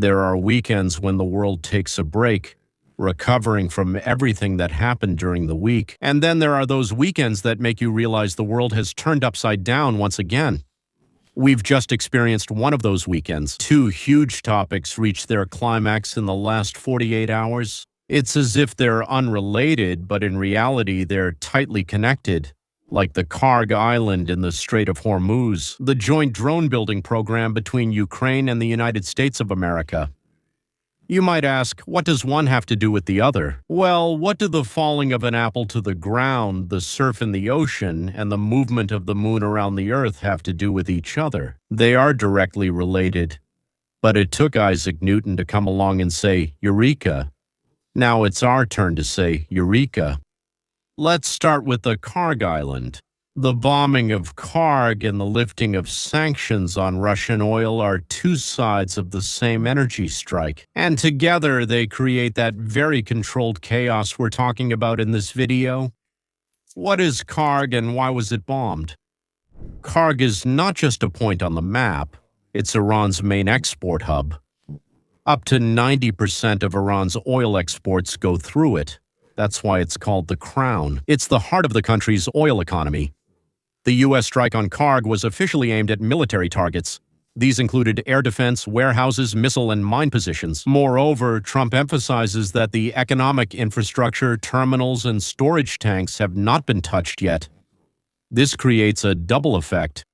There are weekends when the world takes a break, recovering from everything that happened during the week. And then there are those weekends that make you realize the world has turned upside down once again. We've just experienced one of those weekends. Two huge topics reached their climax in the last 48 hours. It's as if they're unrelated, but in reality, they're tightly connected, like the Kharg island in the Strait of Hormuz, the joint drone-building program between Ukraine and the United States of America. You might ask, what does one have to do with the other? Well, what do the falling of an apple to the ground, the surf in the ocean, and the movement of the moon around the earth have to do with each other? They are directly related. But it took Isaac Newton to come along and say, Eureka. Now it's our turn to say, Eureka. Let's start with the Kharg Island. The bombing of Kharg and the lifting of sanctions on Russian oil are two sides of the same energy strike. And together they create that very controlled chaos we're talking about in this video. What is Kharg and why was it bombed? Kharg is not just a point on the map, it's Iran's main export hub. Up to 90% of Iran's oil exports go through it. That's why it's called the Crown. It's the heart of the country's oil economy. The U.S. strike on Kharg was officially aimed at military targets. These included air defense, warehouses, missile and mine positions. Moreover, Trump emphasizes that the economic infrastructure, terminals, and storage tanks have not been touched yet. This creates a double effect.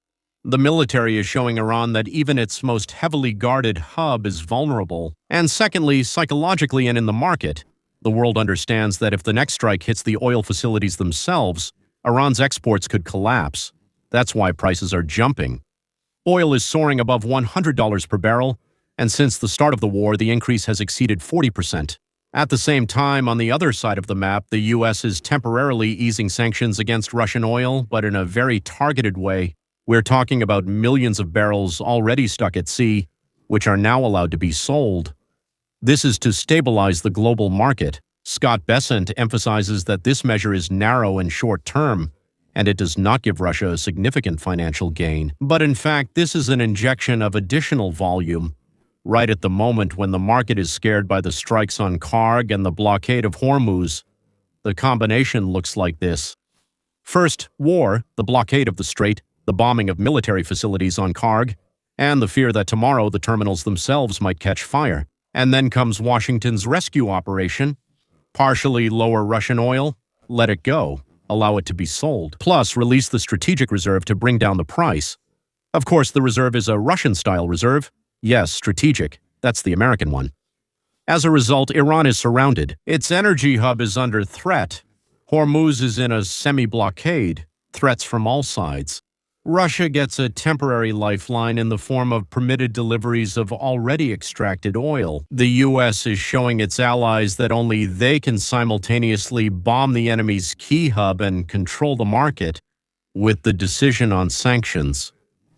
The military is showing Iran that even its most heavily guarded hub is vulnerable. And secondly, psychologically and in the market, the world understands that if the next strike hits the oil facilities themselves, Iran's exports could collapse. That's why prices are jumping. Oil is soaring above $100 per barrel, and since the start of the war, the increase has exceeded 40%. At the same time, on the other side of the map, the U.S. is temporarily easing sanctions against Russian oil, but in a very targeted way. We're talking about millions of barrels already stuck at sea, which are now allowed to be sold. This is to stabilize the global market. Scott Bessent emphasizes that this measure is narrow and short-term, and it does not give Russia a significant financial gain. But in fact, this is an injection of additional volume, right at the moment when the market is scared by the strikes on Kharg and the blockade of Hormuz. The combination looks like this. First, war, the blockade of the strait, the bombing of military facilities on Kharg, and the fear that tomorrow the terminals themselves might catch fire. And then comes Washington's rescue operation. Partially lower Russian oil, let it go, allow it to be sold. Plus, release the strategic reserve to bring down the price. Of course, the reserve is a Russian-style reserve. Yes, strategic. That's the American one. As a result, Iran is surrounded. Its energy hub is under threat. Hormuz is in a semi-blockade. Threats from all sides. Russia gets a temporary lifeline in the form of permitted deliveries of already extracted oil. The U.S. is showing its allies that only they can simultaneously bomb the enemy's key hub and control the market with the decision on sanctions.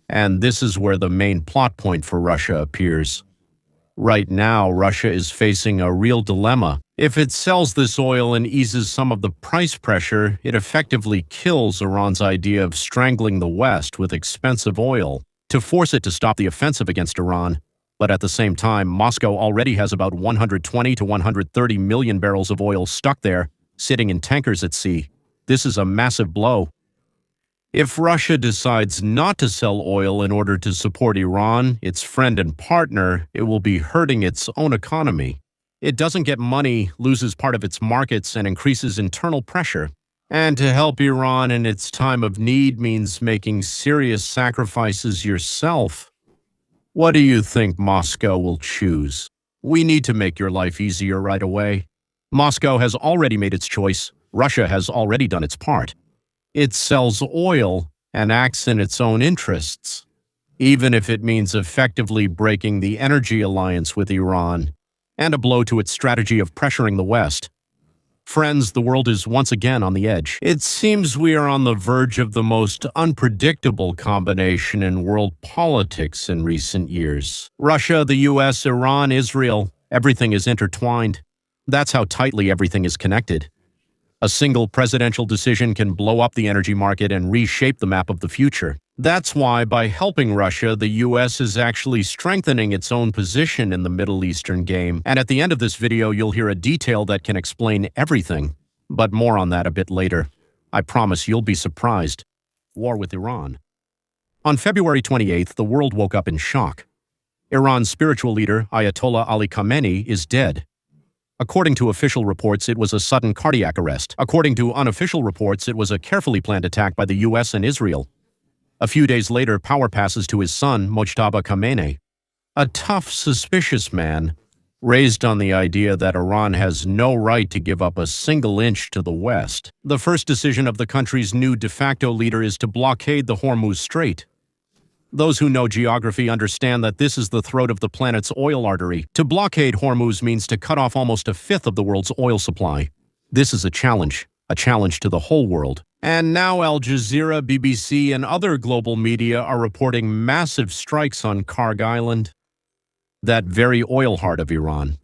And this is where the main plot point for Russia appears. Right now, Russia is facing a real dilemma. If it sells this oil and eases some of the price pressure, it effectively kills Iran's idea of strangling the West with expensive oil to force it to stop the offensive against Iran. But at the same time, Moscow already has about 120 to 130 million barrels of oil stuck there, sitting in tankers at sea. This is a massive blow. If Russia decides not to sell oil in order to support Iran, its friend and partner, it will be hurting its own economy. It doesn't get money, loses part of its markets, and increases internal pressure. And to help Iran in its time of need means making serious sacrifices yourself. What do you think Moscow will choose? We need to make your life easier right away. Moscow has already made its choice. Russia has already done its part. It sells oil and acts in its own interests, even if it means effectively breaking the energy alliance with Iran, and a blow to its strategy of pressuring the West. Friends, the world is once again on the edge. It seems we are on the verge of the most unpredictable combination in world politics in recent years. Russia, the US, Iran, Israel, everything is intertwined. That's how tightly everything is connected. A single presidential decision can blow up the energy market and reshape the map of the future. That's why, by helping Russia, the US is actually strengthening its own position in the Middle Eastern game. And at the end of this video, you'll hear a detail that can explain everything. But more on that a bit later. I promise you'll be surprised. War with Iran. On February 28th, the world woke up in shock. Iran's spiritual leader, Ayatollah Ali Khamenei, is dead. According to official reports, it was a sudden cardiac arrest. According to unofficial reports, it was a carefully planned attack by the US and Israel. A few days later, power passes to his son, Mojtaba Khamenei, a tough, suspicious man, raised on the idea that Iran has no right to give up a single inch to the West. The first decision of the country's new de facto leader is to blockade the Hormuz Strait. Those who know geography understand that this is the throat of the planet's oil artery. To blockade Hormuz means to cut off almost a fifth of the world's oil supply. This is a challenge to the whole world. And now Al Jazeera, BBC, and other global media are reporting massive strikes on Kharg Island, that very oil heart of Iran.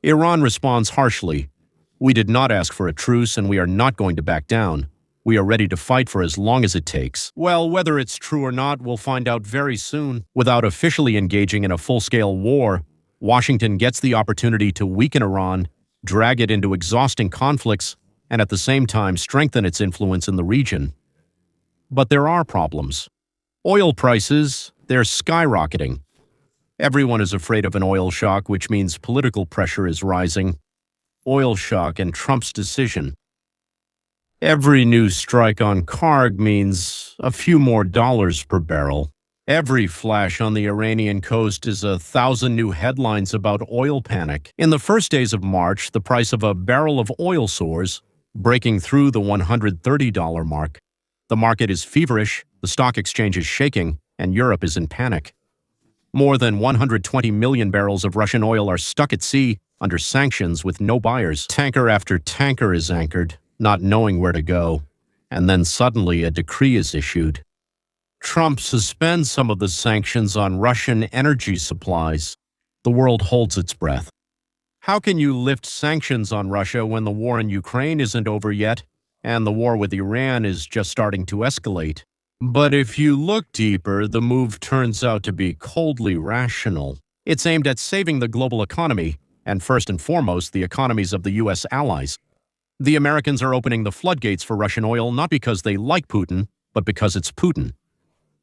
Iran responds harshly. We did not ask for a truce, and we are not going to back down. We are ready to fight for as long as it takes. Well, whether it's true or not, we'll find out very soon. Without officially engaging in a full-scale war, Washington gets the opportunity to weaken Iran, drag it into exhausting conflicts, and at the same time strengthen its influence in the region. But there are problems. Oil prices, they're skyrocketing. Everyone is afraid of an oil shock, which means political pressure is rising. Oil shock and Trump's decision. Every new strike on Kharg means a few more dollars per barrel. Every flash on the Iranian coast is 1,000 new headlines about oil panic. In the first days of March, the price of a barrel of oil soars, breaking through the $130 mark. The market is feverish, the stock exchange is shaking, and Europe is in panic. More than 120 million barrels of Russian oil are stuck at sea under sanctions with no buyers. Tanker after tanker is anchored, not knowing where to go, and then suddenly a decree is issued. Trump suspends some of the sanctions on Russian energy supplies. The world holds its breath. How can you lift sanctions on Russia when the war in Ukraine isn't over yet, and the war with Iran is just starting to escalate? But if you look deeper, the move turns out to be coldly rational. It's aimed at saving the global economy, and first and foremost, the economies of the U.S. allies. The Americans are opening the floodgates for Russian oil not because they like Putin, but because it's Putin.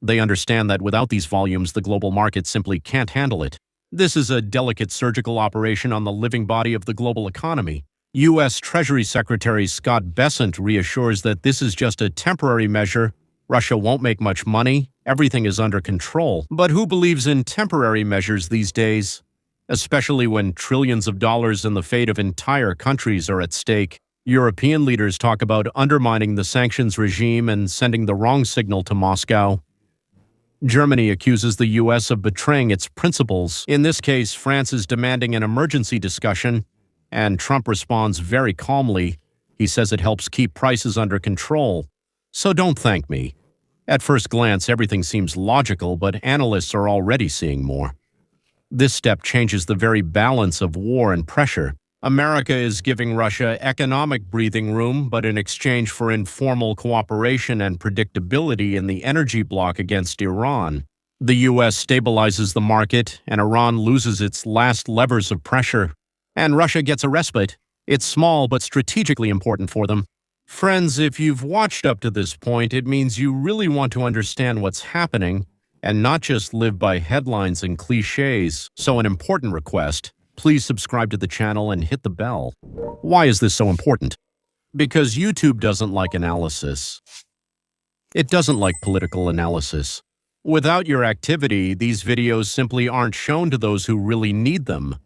They understand that without these volumes, the global market simply can't handle it. This is a delicate surgical operation on the living body of the global economy. U.S. Treasury Secretary Scott Bessent reassures that this is just a temporary measure. Russia won't make much money. Everything is under control. But who believes in temporary measures these days? Especially when trillions of dollars and the fate of entire countries are at stake. European leaders talk about undermining the sanctions regime and sending the wrong signal to Moscow. Germany accuses the U.S. of betraying its principles. In this case, France is demanding an emergency discussion, and Trump responds very calmly. He says it helps keep prices under control. So don't thank me. At first glance, everything seems logical, but analysts are already seeing more. This step changes the very balance of war and pressure. America is giving Russia economic breathing room, but in exchange for informal cooperation and predictability in the energy bloc against Iran. The U.S. stabilizes the market, and Iran loses its last levers of pressure. And Russia gets a respite. It's small, but strategically important for them. Friends, if you've watched up to this point, it means you really want to understand what's happening, and not just live by headlines and cliches. So an important request. Please subscribe to the channel and hit the bell. Why is this so important? Because YouTube doesn't like analysis. It doesn't like political analysis. Without your activity, these videos simply aren't shown to those who really need them.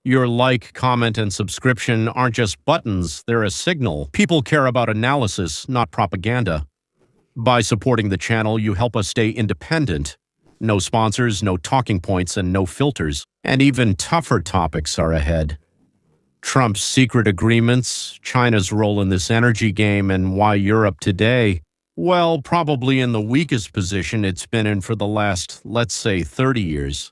Your like, comment, and subscription aren't just buttons, they're a signal. People care about analysis, not propaganda. By supporting the channel, you help us stay independent. No sponsors, no talking points, and no filters. And even tougher topics are ahead. Trump's secret agreements, China's role in this energy game, and why Europe today, well, probably in the weakest position it's been in for the last, let's say, 30 years.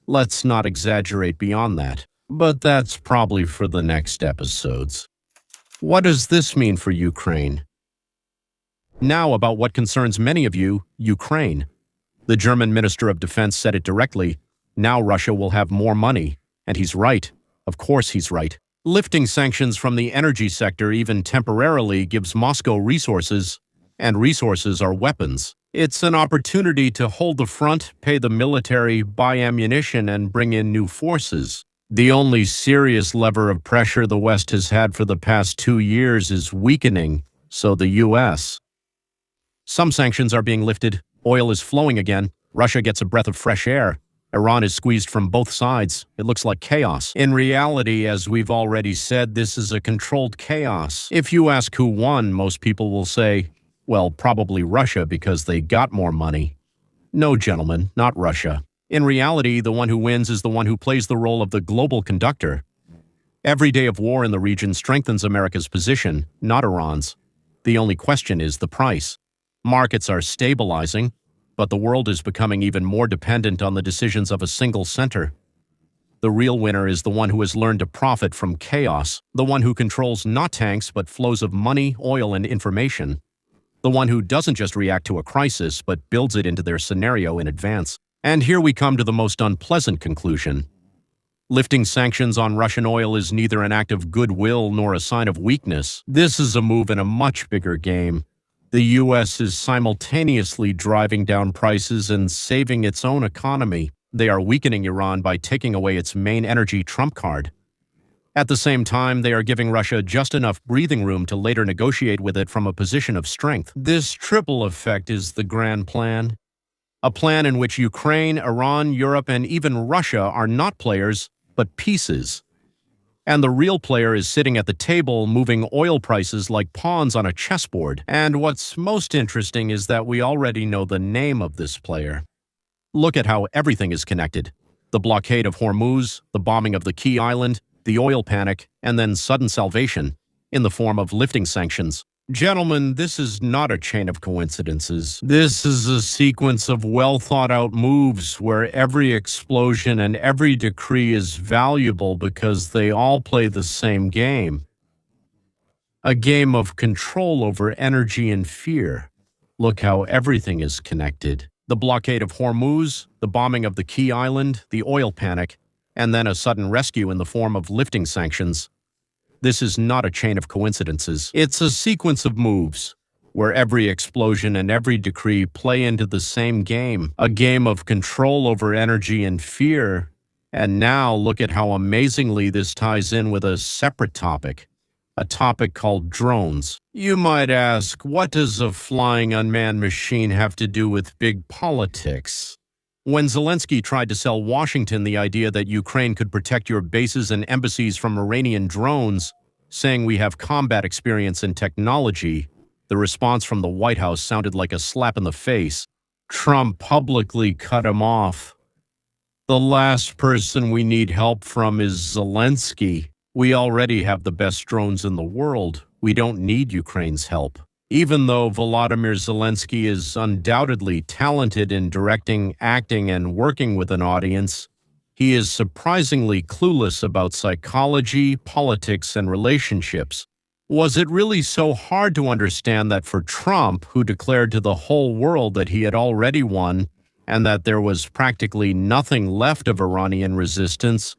Let's not exaggerate beyond that. But that's probably for the next episodes. What does this mean for Ukraine? Now about what concerns many of you, Ukraine. The German Minister of Defense said it directly. Now Russia will have more money. And he's right. Of course he's right. Lifting sanctions from the energy sector even temporarily gives Moscow resources, and resources are weapons. It's an opportunity to hold the front, pay the military, buy ammunition, and bring in new forces. The only serious lever of pressure the West has had for the past 2 years is weakening, so the U.S. Some sanctions are being lifted, oil is flowing again, Russia gets a breath of fresh air, Iran is squeezed from both sides, it looks like chaos. In reality, as we've already said, this is a controlled chaos. If you ask who won, most people will say, well, probably Russia because they got more money. No, gentlemen, not Russia. In reality, the one who wins is the one who plays the role of the global conductor. Every day of war in the region strengthens America's position, not Iran's. The only question is the price. Markets are stabilizing, but the world is becoming even more dependent on the decisions of a single center. The real winner is the one who has learned to profit from chaos, the one who controls not tanks but flows of money, oil, and information, the one who doesn't just react to a crisis but builds it into their scenario in advance. And here we come to the most unpleasant conclusion. Lifting sanctions on Russian oil is neither an act of goodwill nor a sign of weakness. This is a move in a much bigger game. The U.S. is simultaneously driving down prices and saving its own economy. They are weakening Iran by taking away its main energy trump card. At the same time, they are giving Russia just enough breathing room to later negotiate with it from a position of strength. This triple effect is the grand plan. A plan in which Ukraine, Iran, Europe, and even Russia are not players, but pieces. And the real player is sitting at the table moving oil prices like pawns on a chessboard. And what's most interesting is that we already know the name of this player. Look at how everything is connected. The blockade of Hormuz, the bombing of the Key Island, the oil panic, and then sudden salvation in the form of lifting sanctions. Gentlemen, this is not a chain of coincidences. This is a sequence of well-thought-out moves where every explosion and every decree is valuable because they all play the same game. A game of control over energy and fear. Look how everything is connected. The blockade of Hormuz, the bombing of the Key Island, the oil panic, and then a sudden rescue in the form of lifting sanctions. This is not a chain of coincidences. It's a sequence of moves, where every explosion and every decree play into the same game, a game of control over energy and fear. And now look at how amazingly this ties in with a separate topic, a topic called drones. You might ask, what does a flying unmanned machine have to do with big politics? When Zelensky tried to sell Washington the idea that Ukraine could protect your bases and embassies from Iranian drones, saying we have combat experience and technology, the response from the White House sounded like a slap in the face. Trump publicly cut him off. The last person we need help from is Zelensky. We already have the best drones in the world. We don't need Ukraine's help. Even though Volodymyr Zelensky is undoubtedly talented in directing, acting, and working with an audience, he is surprisingly clueless about psychology, politics, and relationships. Was it really so hard to understand that for Trump, who declared to the whole world that he had already won and that there was practically nothing left of Iranian resistance,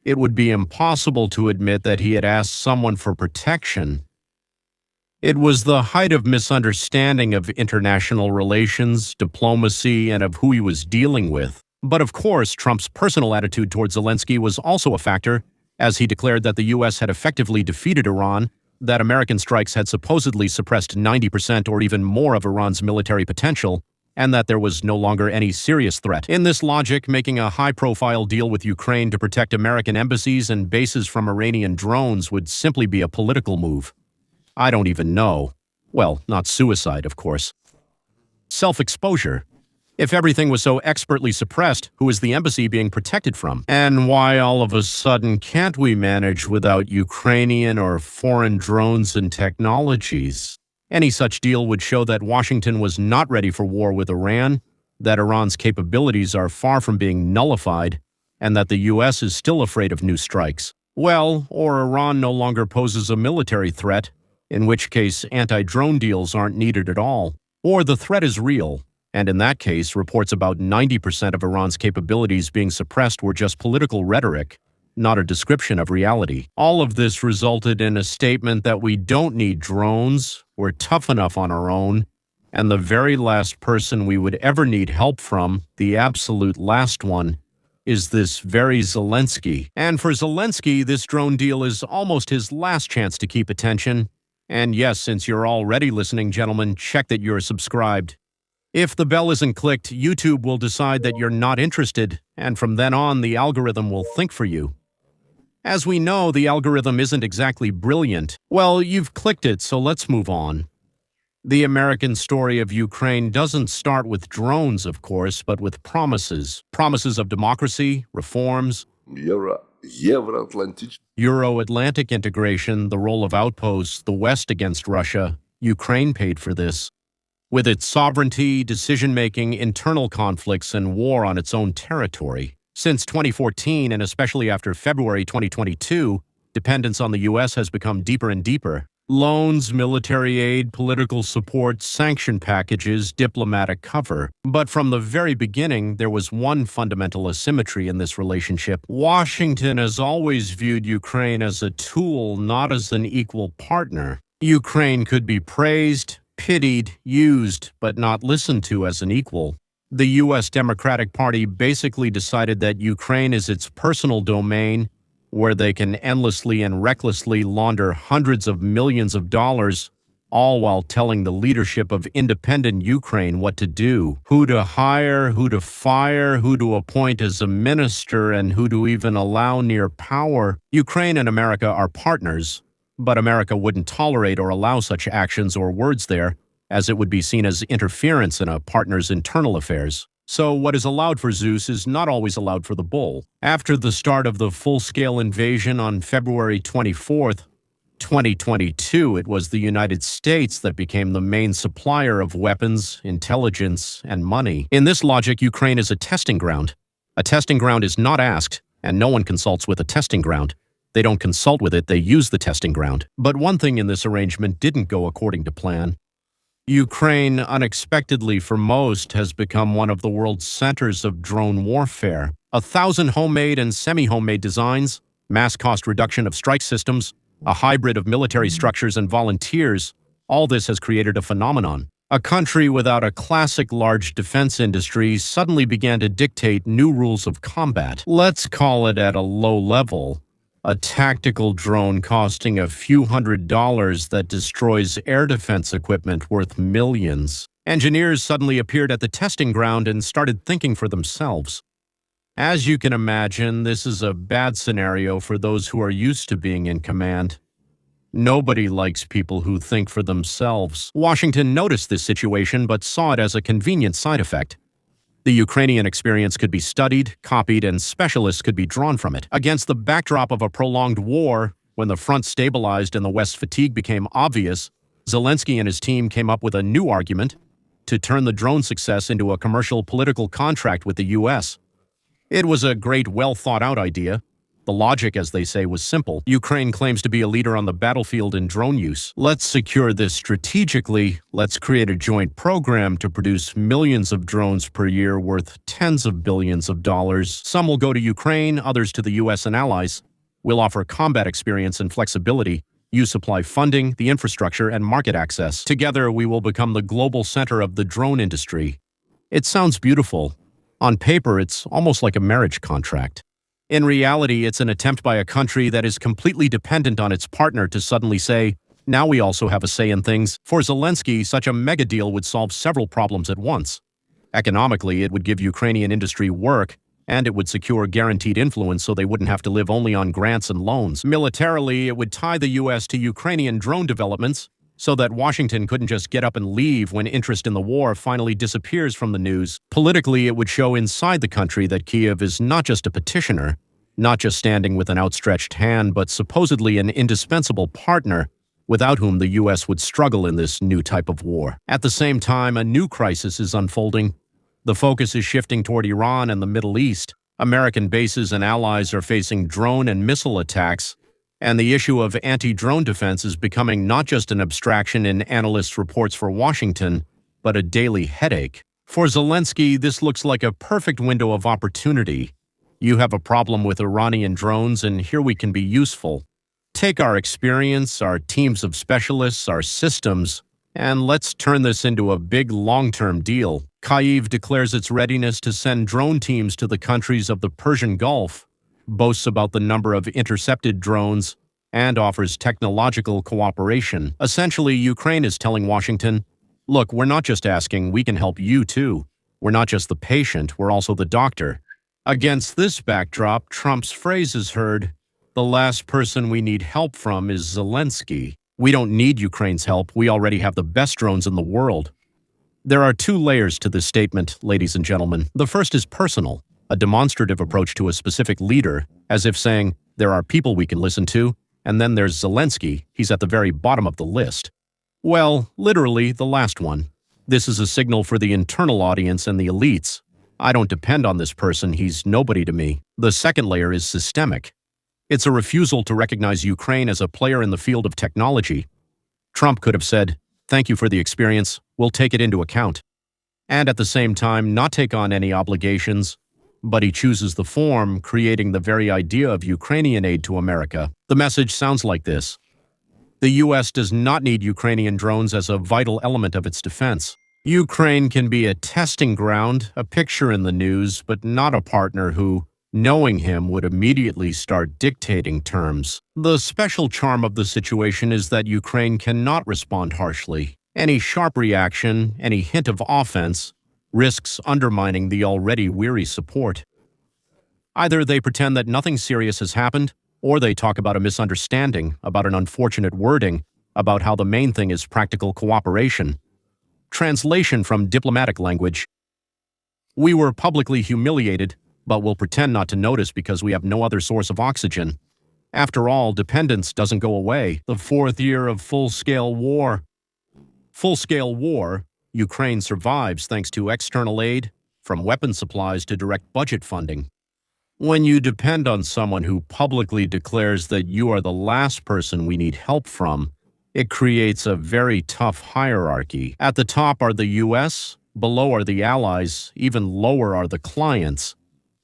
it would be impossible to admit that he had asked someone for protection? It was the height of misunderstanding of international relations, diplomacy, and of who he was dealing with. But of course, Trump's personal attitude towards Zelensky was also a factor, as he declared that the U.S. had effectively defeated Iran, that American strikes had supposedly suppressed 90% or even more of Iran's military potential, and that there was no longer any serious threat. In this logic, making a high-profile deal with Ukraine to protect American embassies and bases from Iranian drones would simply be a political move. I don't even know. Well, not suicide, of course. Self-exposure. If everything was so expertly suppressed, who is the embassy being protected from? And why all of a sudden can't we manage without Ukrainian or foreign drones and technologies? Any such deal would show that Washington was not ready for war with Iran, that Iran's capabilities are far from being nullified, and that the U.S. is still afraid of new strikes. Well, or Iran no longer poses a military threat, in which case anti-drone deals aren't needed at all. Or the threat is real, and in that case, reports about 90% of Iran's capabilities being suppressed were just political rhetoric, not a description of reality. All of this resulted in a statement that we don't need drones, we're tough enough on our own, and the very last person we would ever need help from, the absolute last one, is this very Zelensky. And for Zelensky, this drone deal is almost his last chance to keep attention. And yes, since you're already listening, gentlemen, check that you're subscribed. If the bell isn't clicked, YouTube will decide that you're not interested, and from then on, the algorithm will think for you. As we know, the algorithm isn't exactly brilliant. Well, you've clicked it, so let's move on. The American story of Ukraine doesn't start with drones, of course, but with promises. Promises of democracy, reforms, Euro-Atlantic integration, the role of outposts, the West against Russia. Ukraine paid for this. With its sovereignty, decision-making, internal conflicts, and war on its own territory. Since 2014, and especially after February 2022, dependence on the U.S. has become deeper and deeper. Loans, military aid, political support, sanction packages, diplomatic cover. But from the very beginning, there was one fundamental asymmetry in this relationship. Washington has always viewed Ukraine as a tool, not as an equal partner. Ukraine could be praised, pitied, used, but not listened to as an equal. The U.S. Democratic Party basically decided that Ukraine is its personal domain, where they can endlessly and recklessly launder hundreds of millions of dollars, all while telling the leadership of independent Ukraine what to do, who to hire, who to fire, who to appoint as a minister, and who to even allow near power. Ukraine and America are partners, but America wouldn't tolerate or allow such actions or words there, as it would be seen as interference in a partner's internal affairs. So what is allowed for Zeus is not always allowed for the bull. After the start of the full-scale invasion on February 24th, 2022, it was the United States that became the main supplier of weapons, intelligence, and money. In this logic, Ukraine is a testing ground. A testing ground is not asked, and no one consults with a testing ground. They don't consult with it, they use the testing ground. But one thing in this arrangement didn't go according to plan. Ukraine, unexpectedly for most, has become one of the world's centers of drone warfare. 1,000 homemade and semi-homemade designs, mass cost reduction of strike systems, a hybrid of military structures and volunteers, all this has created a phenomenon. A country without a classic large defense industry suddenly began to dictate new rules of combat. Let's call it at a low level. A tactical drone costing a few $100s that destroys air defense equipment worth millions. Engineers suddenly appeared at the testing ground and started thinking for themselves. As you can imagine, this is a bad scenario for those who are used to being in command. Nobody likes people who think for themselves. Washington noticed this situation but saw it as a convenient side effect. The Ukrainian experience could be studied, copied, and specialists could be drawn from it. Against the backdrop of a prolonged war, when the front stabilized and the West's fatigue became obvious, Zelensky and his team came up with a new argument to turn the drone success into a commercial political contract with the U.S. It was a great, well-thought-out idea. The logic, as they say, was simple. Ukraine claims to be a leader on the battlefield in drone use. Let's secure this strategically. Let's create a joint program to produce millions of drones per year worth tens of billions of dollars. Some will go to Ukraine, others to the U.S. and allies. We'll offer combat experience and flexibility. You supply funding, the infrastructure, and market access. Together, we will become the global center of the drone industry. It sounds beautiful. On paper, it's almost like a marriage contract. In reality, it's an attempt by a country that is completely dependent on its partner to suddenly say, now we also have a say in things. For Zelensky, such a mega deal would solve several problems at once. Economically, it would give Ukrainian industry work, and it would secure guaranteed influence so they wouldn't have to live only on grants and loans. Militarily, it would tie the U.S. to Ukrainian drone developments so that Washington couldn't just get up and leave when interest in the war finally disappears from the news. Politically, it would show inside the country that Kyiv is not just a petitioner, not just standing with an outstretched hand, but supposedly an indispensable partner without whom the U.S. would struggle in this new type of war. At the same time, a new crisis is unfolding. The focus is shifting toward Iran and the Middle East. American bases and allies are facing drone and missile attacks, And the issue of anti-drone defense is becoming not just an abstraction in analysts' reports for Washington, but a daily headache. For Zelensky, this looks like a perfect window of opportunity. You have a problem with Iranian drones, and here we can be useful. Take our experience, our teams of specialists, our systems, and let's turn this into a big long-term deal. Kyiv declares its readiness to send drone teams to the countries of the Persian Gulf, boasts about the number of intercepted drones, and offers technological cooperation. Essentially, Ukraine is telling Washington, look, we're not just asking, we can help you too. We're not just the patient, we're also the doctor. Against this backdrop, Trump's phrase is heard, the last person we need help from is Zelensky. We don't need Ukraine's help, we already have the best drones in the world. There are two layers to this statement, ladies and gentlemen. The first is personal, a demonstrative approach to a specific leader, as if saying, there are people we can listen to, and then there's Zelensky, he's at the very bottom of the list. Well, literally, the last one. This is a signal for the internal audience and the elites. I don't depend on this person, he's nobody to me. The second layer is systemic. It's a refusal to recognize Ukraine as a player in the field of technology. Trump could have said, thank you for the experience, we'll take it into account. And at the same time, not take on any obligations, but he chooses the form, creating the very idea of Ukrainian aid to America. The message sounds like this. The U.S. does not need Ukrainian drones as a vital element of its defense. Ukraine can be a testing ground, a picture in the news, but not a partner who, knowing him, would immediately start dictating terms. The special charm of the situation is that Ukraine cannot respond harshly. Any sharp reaction, any hint of offense, risks undermining the already weary support. Either they pretend that nothing serious has happened, or they talk about a misunderstanding, about an unfortunate wording, about how the main thing is practical cooperation. Translation from diplomatic language. We were publicly humiliated, but we'll pretend not to notice because we have no other source of oxygen. After all, dependence doesn't go away. The fourth year of full-scale war. Full-scale war, Ukraine survives thanks to external aid, from weapon supplies to direct budget funding. When you depend on someone who publicly declares that you are the last person we need help from, it creates a very tough hierarchy. At the top are the U.S., below are the allies, even lower are the clients.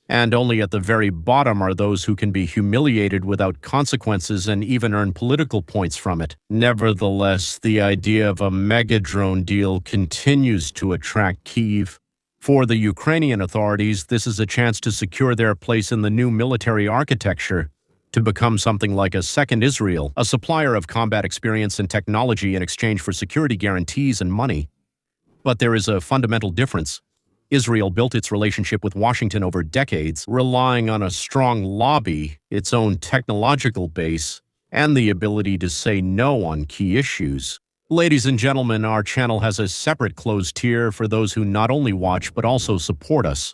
And only at the very bottom are those who can be humiliated without consequences and even earn political points from it. Nevertheless, the idea of a mega-drone deal continues to attract Kyiv. For the Ukrainian authorities, this is a chance to secure their place in the new military architecture, to become something like a second Israel, a supplier of combat experience and technology in exchange for security guarantees and money. But there is a fundamental difference. Israel built its relationship with Washington over decades, relying on a strong lobby, its own technological base, and the ability to say no on key issues. Ladies and gentlemen, our channel has a separate closed tier for those who not only watch but also support us.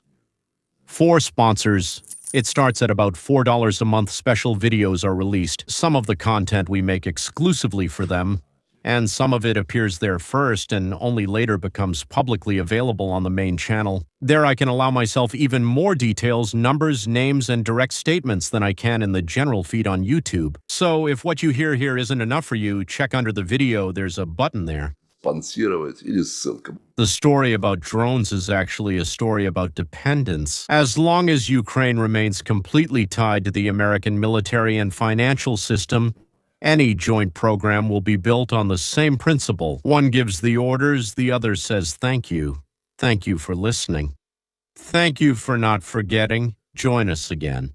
For sponsors, it starts at about $4 a month. Special videos are released. Some of the content we make exclusively for them, and some of it appears there first and only later becomes publicly available on the main channel. There I can allow myself even more details, numbers, names, and direct statements than I can in the general feed on YouTube. So if what you hear here isn't enough for you, check under the video, there's a button there. The story about drones is actually a story about dependence. As long as Ukraine remains completely tied to the American military and financial system, any joint program will be built on the same principle. One gives the orders, the other says thank you. Thank you for listening. Thank you for not forgetting. Join us again.